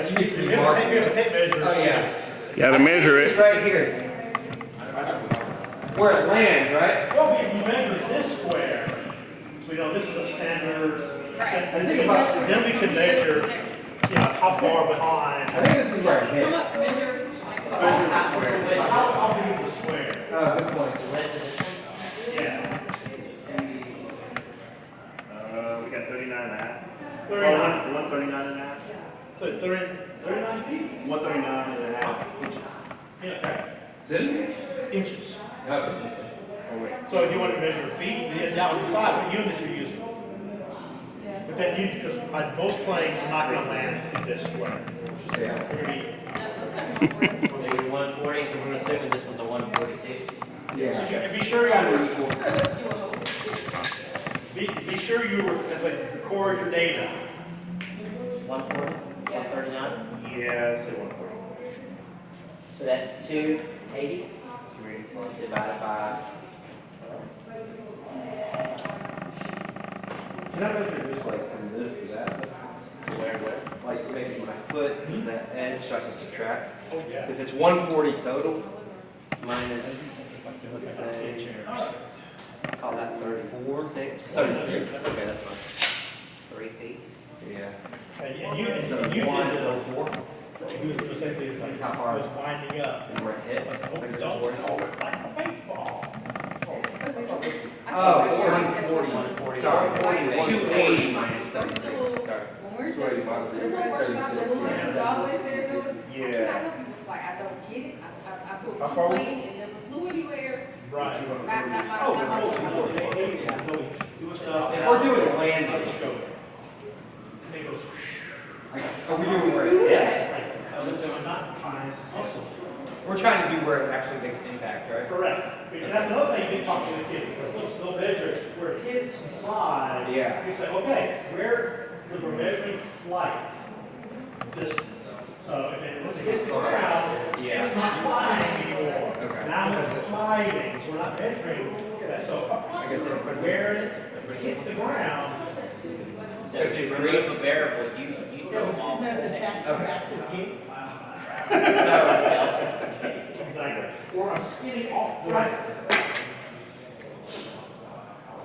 you need to We be have marking. a tape measure. Oh, yeah. Gotta measure It's it. right here. Where it lands, right? Well, we measure this square. So, this is a standard. I think about, Then we can measure, how far behind. I think this is where it Come hits. up, measure. How big is the square? Oh, good point. Yeah. We got 39 and a half. 39. 139 and a half. So 39 feet? 139 and a half inches. Yeah, Centimeters? inches. Okay. So if you want to measure feet, you down the side, what units you're using. But then because most planes are not going to land in this square. Yeah. They're gonna be- So you're 140, so we're assuming this one's a 142. Yeah. So be sure be sure you record your data. 140, 139. Yeah, I'd say 140. So that's 280 divided by. Can I measure just like from this to that? Where? Like maybe my foot to that edge so I can subtract? Oh, yeah. If it's 140 total, Minus, say, call that 34, 6, 36. Okay, that's fine. 3 feet. Yeah. And you did the same thing as like, How far? it was winding up. And where it hits. Like, Like this don't force. call it like a baseball. Oh, 140. 140. Sorry, 280 minus 36. Sorry. When we're Sorry, doing, Bob. there's no workshop, the woman is always there doing, I Yeah. cannot help you, it's like, I don't get it, I put How far one plane, it never flew anywhere, Right. not my, Oh, not my. do stuff. If we're doing a landing, Let's go. It goes. like, are we doing where it Yeah, hits? it's like, listen, I'm not trying to hustle. We're trying to do where it actually makes impact, right? Correct. And that's another thing you talk to the kids, because they'll measure where it hits and slide. Yeah. You say, okay, because we're measuring flight distance. So if it, once it hits the ground, Yeah. it's not flying anymore. Okay. Now it's sliding, so we're not measuring that. So approximately where it hits the ground. So to create a variable, you throw them all. Exactly. Or I'm skidding off the right.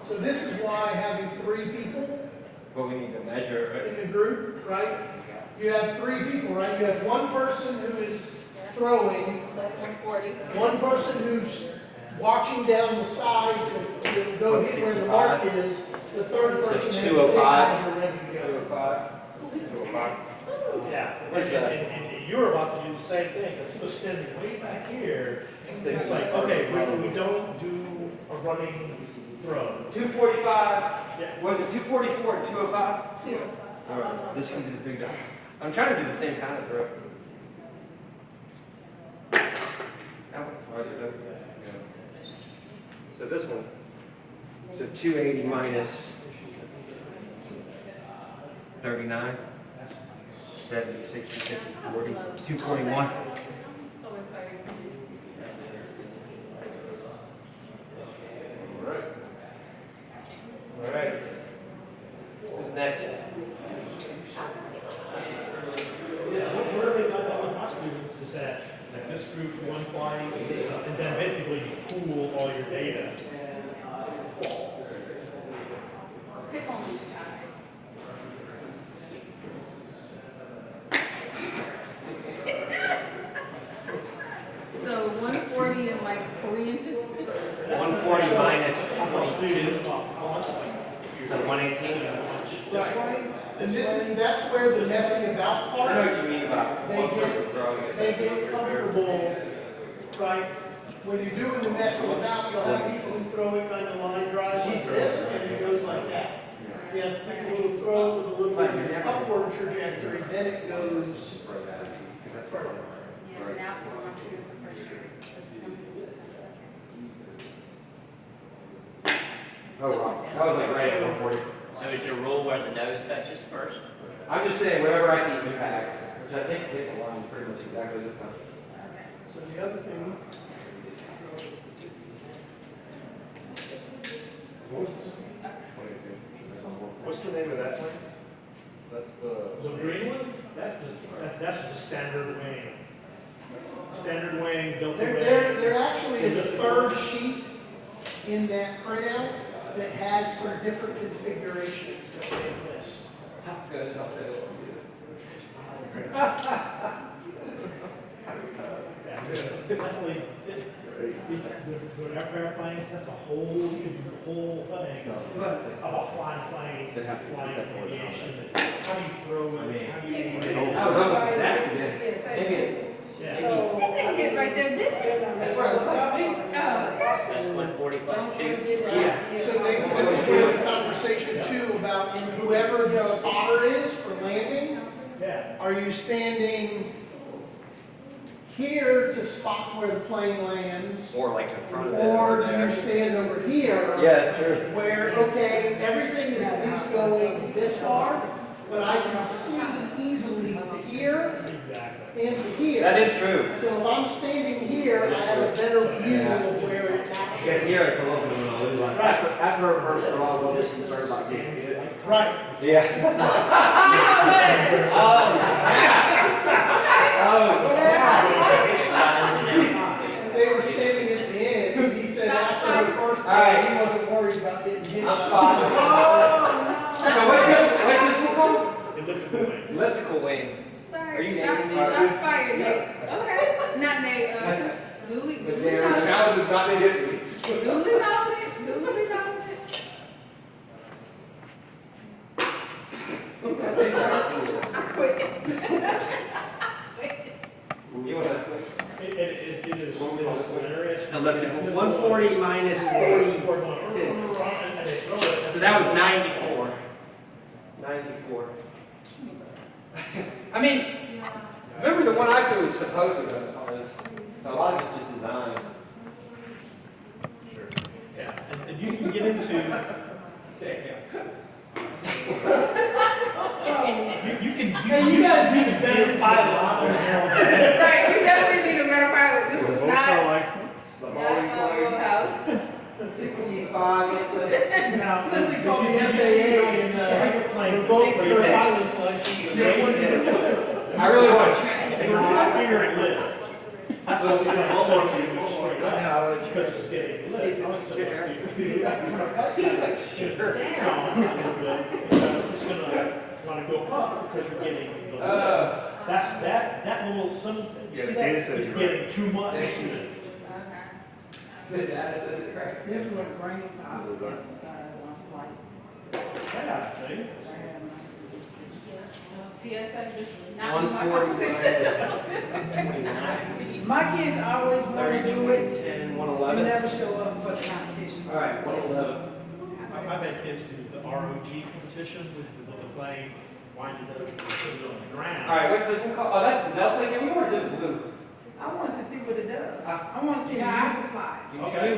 So this is why having 3 people But we need to measure it. in the group, right? You have 3 people, right? You have one person who is throwing, That's 140. one person who's watching down the side to go hit where the mark is, the third So person has the 205. tape measure ready to go. 205. 205. Yeah. What's that? And you're about to do the same thing, because he was standing way back here. It's like, okay, we don't do a running throw. 245. Yeah. Was it 244 and 205? Alright, this one's a big dog. I'm trying to do the same kind of throw. That one farther, doesn't it? Yeah. So this one. So 280 minus 39. 70, 60, 50, 40, 241. So excited. Alright. Who's next? Yeah, what are they done with my students is that, like this group's one flying, and then basically you pool all your data. Pick on these guys. So 140 and like 3 inches? 140 minus How much 22. students, how much? So 118. And that's where the messing about I know part, what you mean about They one get- person throwing it. they get comfortable, right? When you're doing the messing about, you'll have people who throw it kind of line drive like this, and it goes like that. You have people who throw with a little bit of an upward trajectory, then it goes further. Yeah, and now some of my students are first year. Oh, wow. That was like right at 140. So is your rule where the nose touches first? I'm just saying, whenever I see impact, which I think hit the line pretty much exactly this time. So the other thing, What's the name of that one? That's the. The green one? That's just a standard wing. Standard wing, delta wing. There actually is a third sheet in that printout that has some different configurations that they list. Yeah, definitely, with airplanes, that's a whole, you can do the whole thing. About flying plane, flying aviation, how do you throw it, how do you? I was almost exactly this. Maybe Yeah. It didn't get right there, did it? that's where it looks like me. Oh, That's 140 plus 2. Yeah. So Nick, this is where the conversation too about whoever the spotter is for landing, Yeah. are you standing here to spot where the plane lands? Or like in front of it. Or do there. you stand over here? Yeah, that's true. Where, okay, everything is at least going this far, but I can see easily to here Exactly. and to here. That is true. So if I'm standing here, I have a better view of where it I actually. guess here it's a little bit of an illusion. After our first, we're all a little concerned about getting hit. Right. Yeah. Oh, snap. Oh, snap. They were standing at the end, he said after the first All right. one, he wasn't worried about getting hit. I'm spotting. So what's this one called? Elliptical wing. Elliptical wing. sorry. Are you Shot- naming these? Shots fired, Nate. Okay. Not Nate, Louis. But Louis their noted. challenge is not to hit me. Louis noted. Louis noted. I quit. You want to switch? It is hilarious. Elliptical, 140 minus 46. So that was 94. 94. I mean, remember the one I threw was supposed to go to this. So a lot of it's just design. Sure. Yeah, and you can get into, you guys need a better pilot. Right, we definitely need a better pilot. This was not, license. not my wheelhouse. 65, let's say. Now, Since they call me FAA and, plane, both for your pilot's license. I really want to try it. Spirit lift. That's what it's also straight up. Because it's getting lift. I was supposed to do that. Sure. Down a little bit, because it's gonna go up because you're getting the lift. That little, Yeah, the data says it's you're getting too much lift. The data says it correct. This is what brain power exercise on flight. Yeah, see? TSA is not my 140 competition. My kids always want to 30, do 20, it 10, and 111. never show up for the competition. All right, 111. I've had kids do the ROG competition with the plane, winding up and putting it on the ground. All right, what's this one called? Oh, that's the Delta. Yeah, we want to do the blue. I want to see what it does. I want to see how I can fly. Okay.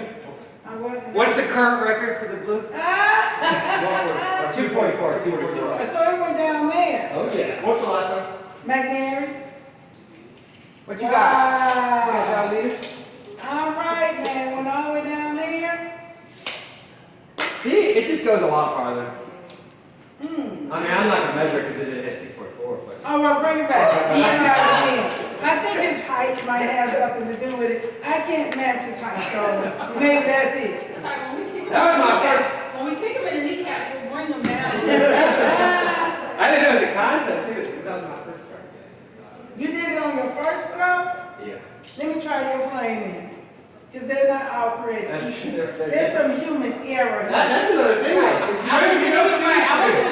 I wasn't. What's the current record for the blue? Ah! 244. 244. So it went down there. Oh, yeah. What's the last time? McNary. What you got? Wow. You got All right, man. Went all the way down there. See, it just goes a lot farther. Hmm. I mean, I'm not going to measure it because it didn't hit 244, but. Oh, well, bring it back. Bring it back again. I think his height might have something to do with it. I can't match his height, so maybe that's it. It's like when we kick That was my first. When we kick him in the kneecaps, we'll bring him down. I didn't know it was a contest either because that was my first try. You did it on your first throw? Yeah. Let me try your plane then. Because they're not all pretty. That's true. There's some human error. That's another thing. Right. I want you to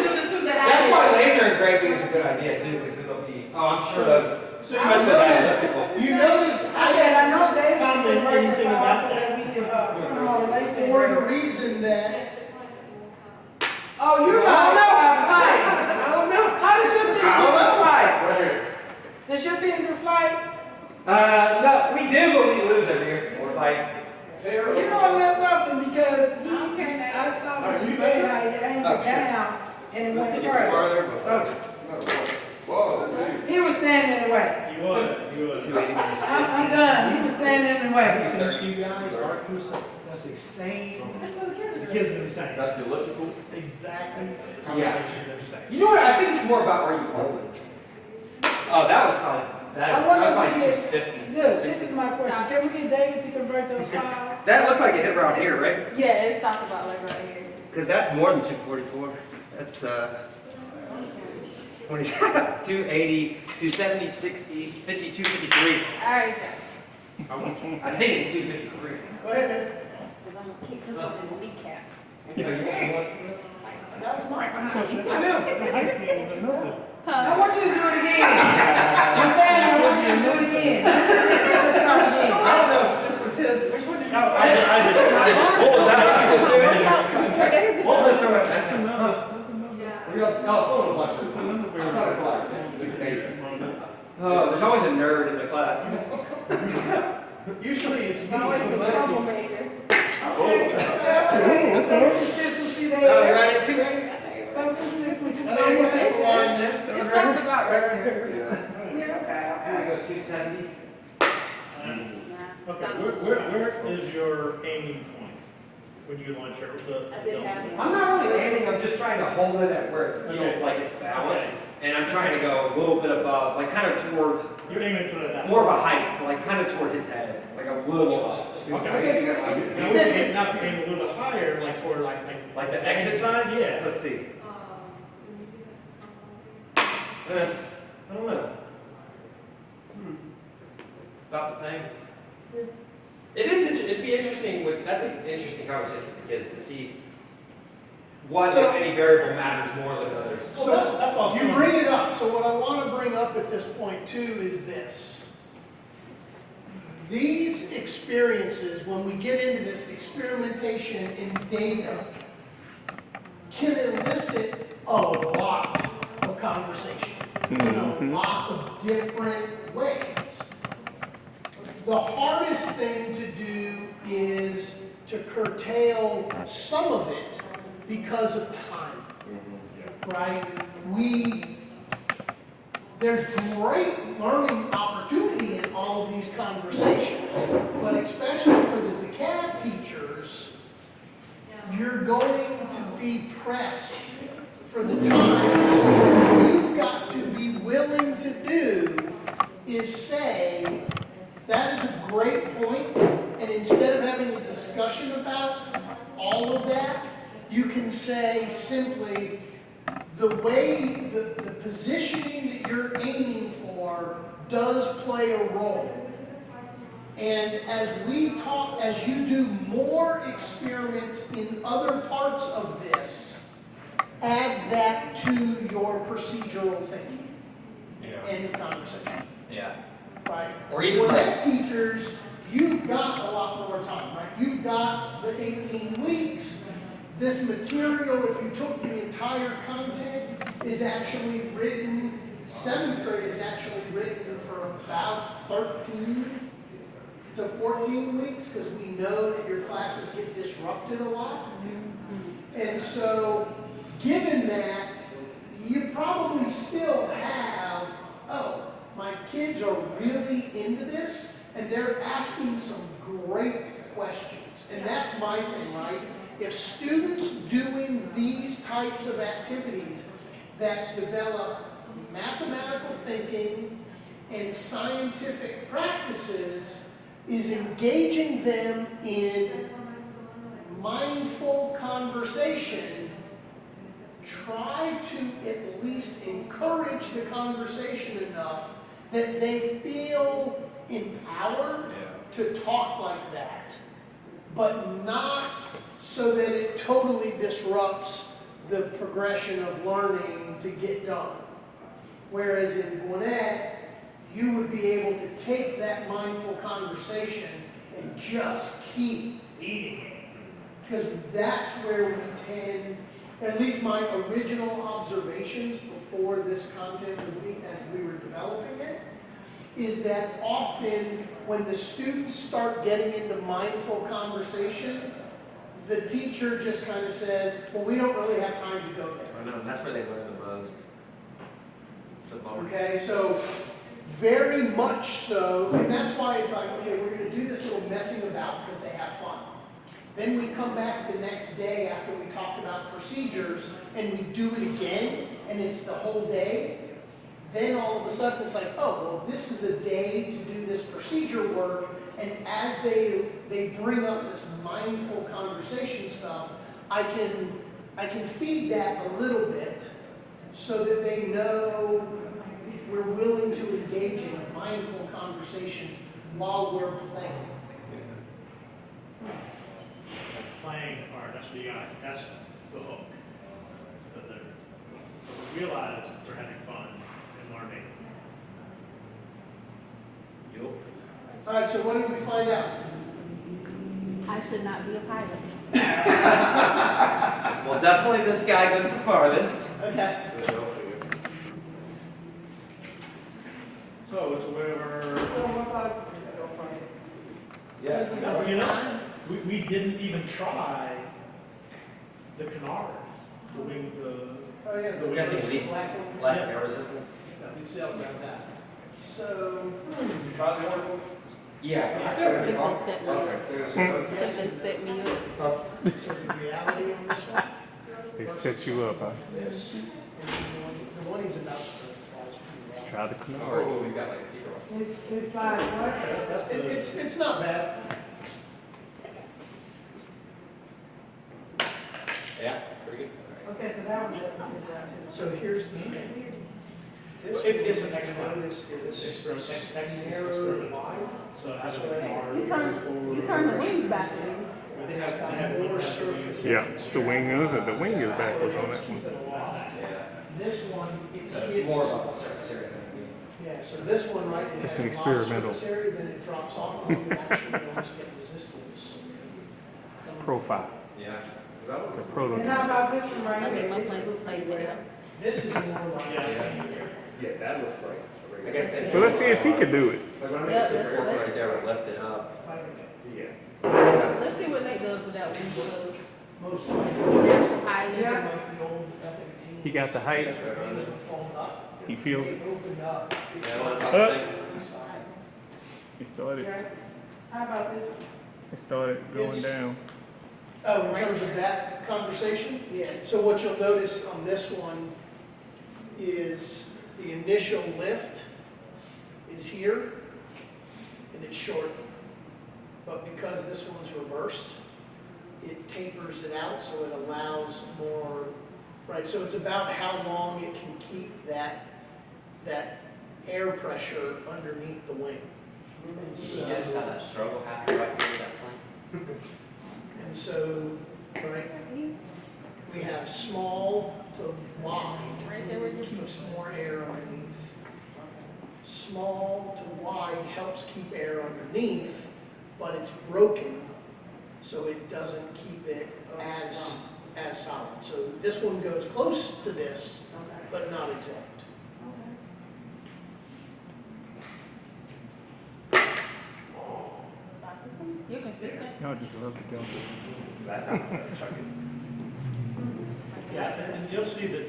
do the two that I That's did. why laser engraving is a good idea too, because it'll be. Oh, I'm sure those. So Especially that elliptical. you notice I know they Comment anything about so that we can put them on laser. for the reason that Oh, you know about flight. I don't know. How does your team do flight? Right here. Does your team do flight? No, we do, but we lose every year. We're like. You know a little something because don't care, Nate. I saw what you said, how you aimed it down and it Let's went see, it was further. farther, but. Whoa. He was standing in the way. He was. 280 minus I'm done. He was standing in the way. Since you guys are that's the same, the kids are the same. That's the elliptical. It's exactly the conversation that you're saying. You know what? I think it's more about where you hold it. Oh, that was probably, that I was wonder if probably we get- 250. Look, this is my question. Can we get David to convert those files? That looked like it hit around here, right? Yeah, it stopped about like right here. Because that's more than 244. That's 20, 280, 270, 60, 52, 53. All right, Jeff. I think it's 253. Go ahead, man. Because I'm gonna keep this one in the kneecap. That was mine. I know. I want you to do it again. You're bad, I want you to do it again. Let's start I again. don't know if this was his. Which one did you? No, I just, what was that? What was the that's enough. We got telephone collection. I'm trying to collect. Oh, there's always a nerd in the class. Usually it's me. Always a troublemaker. Okay, some consistency Oh, you're there. right at 280. Some consistency I almost there. have a line there. It stopped about right here. Yeah, okay, Can we okay. go 270? Nah, Okay, stop. where is your aiming point when you launch your, the? I didn't have any. I'm not really aiming, I'm just trying to hold it at where it feels like it's balanced. And I'm trying to go a little bit above, like kind of toward, You're aiming toward that. more of a height, like kind of toward his head, like a little up. Okay. Now, we can now if you aim a little bit higher, like toward Like the exit side? Yeah. Let's see. I don't know. About the same. It is, it'd be interesting with, that's an interesting conversation with the kids to see what, if any, variable matters more than others. So that's what I was you doing. bring it up, so what I want to bring up at this point too is this. These experiences, when we get into this experimentation in data, can elicit a lot of conversation in a lot of different ways. The hardest thing to do is to curtail some of it because of time, right? There's great learning opportunity in all of these conversations, but especially for the DeKalb teachers, you're going to be pressed for the time. So what you've got to be willing to do is say, that is a great point, and instead of having a discussion about all of that, you can say simply, the way, the positioning that you're aiming for does play a role. And as we talk, as you do more experiments in other parts of this, add that to your procedural thinking. End of conversation. Yeah. Right? Or even Gwinnett teachers, you've got a lot more time, right? You've got the 18 weeks. This material, if you took the entire content, is actually written, 7th grade is actually written for about 13 to 14 weeks, because we know that your classes get disrupted a lot. And so, given that, you probably still have, oh, my kids are really into this, and they're asking some great questions. And that's my thing, right? If students doing these types of activities that develop mathematical thinking and scientific practices is engaging them in mindful conversation, try to at least encourage the conversation enough that they feel empowered to talk like that, but not so that it totally disrupts the progression of learning to get done. Whereas in Gwinnett, you would be able to take that mindful conversation and just keep feeding it. Because that's where we tend, at least my original observations before this content as we were developing it, is that often when the students start getting into mindful conversation, the teacher just kind of says, well, we don't really have time to go there. I know, and that's where they learn the most. It's a bummer. Okay, so very much so, and that's why it's like, okay, we're going to do this little messing about because they have fun. Then we come back the next day after we talked about procedures and we do it again, and it's the whole day. then all of a sudden it's like, oh, well, this is a day to do this procedure work, and as they bring up this mindful conversation stuff, I can feed that a little bit so that they know we're willing to engage in a mindful conversation while we're playing. Playing part, that's what you got, that's the hook. That they're, realize that they're having fun and learning. All right, so what did we find out? I should not be a pilot. Well, definitely this guy goes the farthest. Okay. So it's wherever. So what classes did you go for? Yeah. No, you know, we didn't even try the canard, the wing, Oh, yeah. the I'm guessing at least less air resistance. So, Try the one. Yeah. If they set me up. Okay. If they set me up. so the reality on this one, They set you up, huh? this, and the one he's about to falls pretty well. Try the Or canard. we got like a zero. We fly what? It's not bad. Yeah, it's pretty good. Okay, so that one doesn't do that. So here's the thing. This It's one, an experiment. notice is experiment. narrow, wide. So having So a as canard. You turn the wings backwards. They It's have, got they have more one surface. Yeah, the wing is backwards on that Keep one. it aloft. Yeah. This one, it So it's hits, more about the surface area. yeah, so this one, right, it It's has an a lot of experimental. surface area, then it drops off, and you actually almost get resistance. Profile. Yeah. It's a And how prototype. about this one right I here? think my This plane is is like pretty that. This is more like. Yeah, that looks like. I guess. Well, let's see if he can do it. Like when I Yeah, make a super that's- airplane right there and lift it up. Yeah. Let's see what Nate does with that wing. Most likely. That's pilot. Yeah. Like the old F-18. He got the height. It doesn't fold up. He feels It it. opened up. Yeah, one about the same. He started. Okay. How about this one? It started going It's- down. Oh, in terms of that conversation? Yeah. So what you'll notice on this one is the initial lift is here, and it's short. But because this one's reversed, it tapers it out, so it allows more, right? So it's about how long it can keep that air pressure underneath the wing. And You guys so- have that struggle halfway right through that plane? And so, right, we have small to wide, Right there where you keeps more air underneath. Small to wide helps keep air underneath, but it's broken, so it doesn't keep it as solid. So this one goes close to this, but not exact. You're consistent. Y'all just love to go. That's how I'm chucking. Yeah, and you'll see that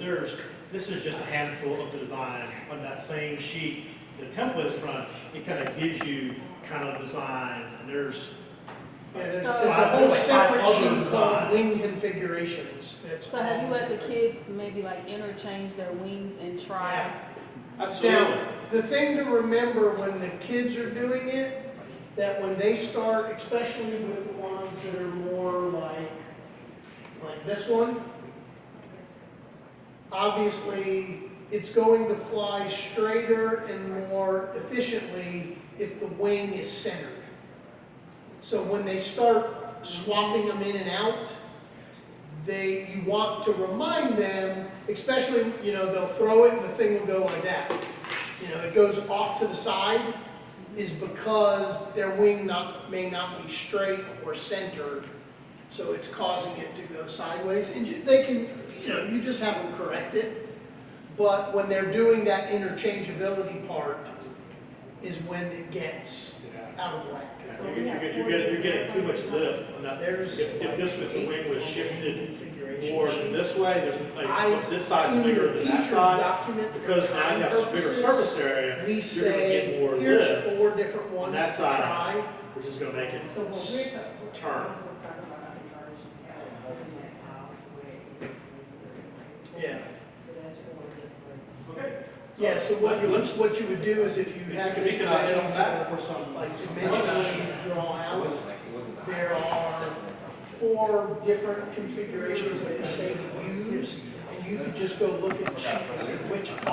this is just a handful of the designs on that same sheet. The template is from, it kind of gives you kind of designs, and there's, Yeah, there's So- a whole Five separate other sheet called designs. wing configurations. That's So have you all let the different. kids maybe like interchange their wings and try? Now, the thing to remember when the kids are doing it, that when they start, especially with the ones that are more like this one, obviously, it's going to fly straighter and more efficiently if the wing is centered. So when they start swapping them in and out, you want to remind them, especially, they'll throw it and the thing will go like that. It goes off to the side, is because their wing may not be straight or centered, so it's causing it to go sideways. And they can, you just have them correct it. But when they're doing that interchangeability part is when it gets out of whack. you're getting too much lift on that. There's If this was, the wing was shifted configuration more sheet. this way, there's like, so this side's In bigger the than that teacher's side. document for Because now time you have a bigger purposes, surface area, we you're gonna say, get more here's lift 4 different on ones that to side, try. which is gonna make it So when we're turn. Yeah. Okay. Yeah, so what you would do is if you had this We can add on ready back to, for some. like dimensionally draw out, there are 4 different configurations of the same use, and you could just go look at the sheet and see which part